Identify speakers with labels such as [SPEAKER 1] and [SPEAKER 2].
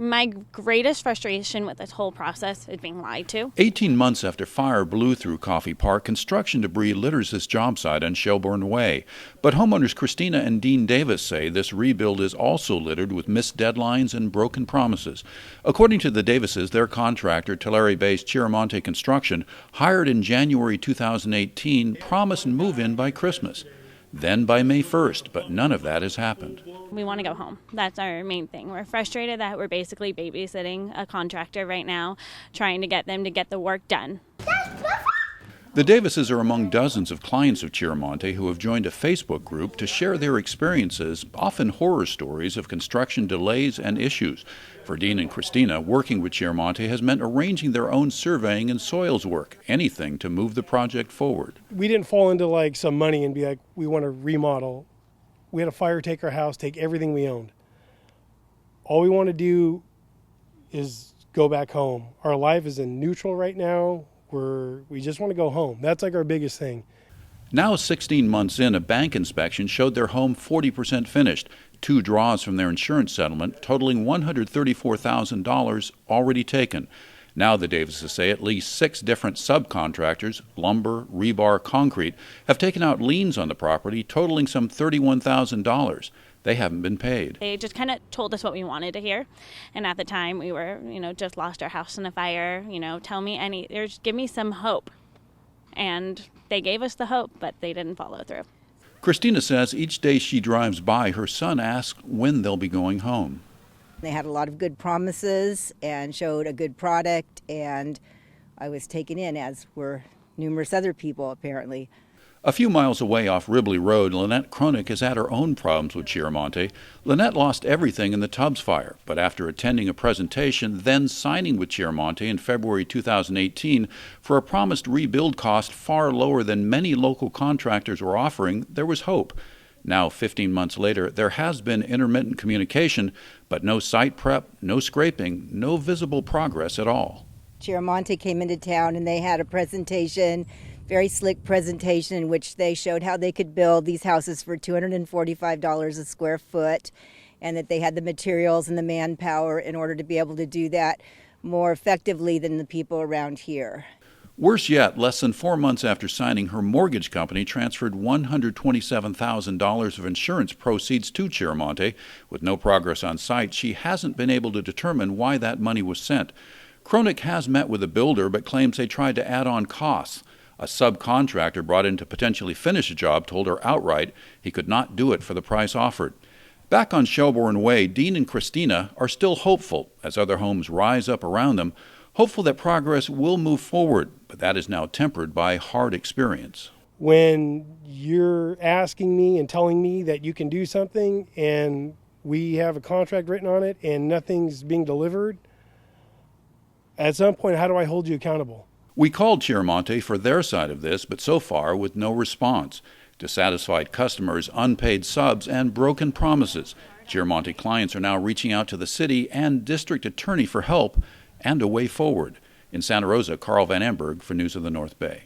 [SPEAKER 1] My greatest frustration with this whole process is being lied to.
[SPEAKER 2] 18 months after fire blew through Coffee Park, construction debris litters this job site on Shelburne Way. But homeowners Christina and Dean Davis say this rebuild is also littered with missed deadlines and broken promises. According to the Davises, their contractor, Tulare-based Chiaramonte Construction, hired in January 2018, promised move-in by Christmas. Then by May 1st, but none of that has happened.
[SPEAKER 1] We want to go home. That's our main thing. We're frustrated that we're basically babysitting a contractor right now, trying to get them to get the work done.
[SPEAKER 2] The Davises are among dozens of clients of Chiaramonte who have joined a Facebook group to share their experiences, often horror stories of construction delays and issues. For Dean and Christina, working with Chiaramonte has meant arranging their own surveying and soils work, anything to move the project forward.
[SPEAKER 3] We didn't fall into like some money and be like, we want to remodel. We had a fire take our house, take everything we owned. All we want to do is go back home. Our life is in neutral right now. We just want to go home. That's like our biggest thing.
[SPEAKER 2] Now 16 months in, a bank inspection showed their home 40% finished. 2 draws from their insurance settlement, totaling $134,000 already taken. Now the Davises say at least 6 different subcontractors, lumber, rebar, concrete, have taken out liens on the property, totaling some $31,000. They haven't been paid.
[SPEAKER 1] They just kind of told us what we wanted to hear. And at the time we were, just lost our house in a fire, just give me some hope. And they gave us the hope, but they didn't follow through.
[SPEAKER 2] Christina says each day she drives by, her son asks when they'll be going home.
[SPEAKER 4] They had a lot of good promises and showed a good product, and I was taken in, as were numerous other people apparently.
[SPEAKER 2] A few miles away off Ribley Road, Lynette Kroenig has had her own problems with Chiaramonte. Lynette lost everything in the Tubbs fire, but after attending a presentation, then signing with Chiaramonte in February 2018 for a promised rebuild cost far lower than many local contractors were offering, there was hope. Now, 15 months later, there has been intermittent communication, but no site prep, no scraping, no visible progress at all.
[SPEAKER 4] Chiaramonte came into town and they had a presentation, very slick presentation, in which they showed how they could build these houses for $245 a square foot, and that they had the materials and the manpower in order to be able to do that more effectively than the people around here.
[SPEAKER 2] Worse yet, less than 4 months after signing, her mortgage company transferred $127,000 of insurance proceeds to Chiaramonte. With no progress on site, she hasn't been able to determine why that money was sent. Kroenig has met with the builder, but claims they tried to add on costs. A subcontractor brought in to potentially finish a job told her outright he could not do it for the price offered. Back on Shelburne Way, Dean and Christina are still hopeful as other homes rise up around them, hopeful that progress will move forward, but that is now tempered by hard experience.
[SPEAKER 3] When you're asking me and telling me that you can do something and we have a contract written on it and nothing's being delivered, at some point, how do I hold you accountable?
[SPEAKER 2] We called Chiaramonte for their side of this, but so far with no response. Dissatisfied customers, unpaid subs, and broken promises. Chiaramonte clients are now reaching out to the city and district attorney for help and a way forward. In Santa Rosa, Carl Van Amberg for News of the North Bay.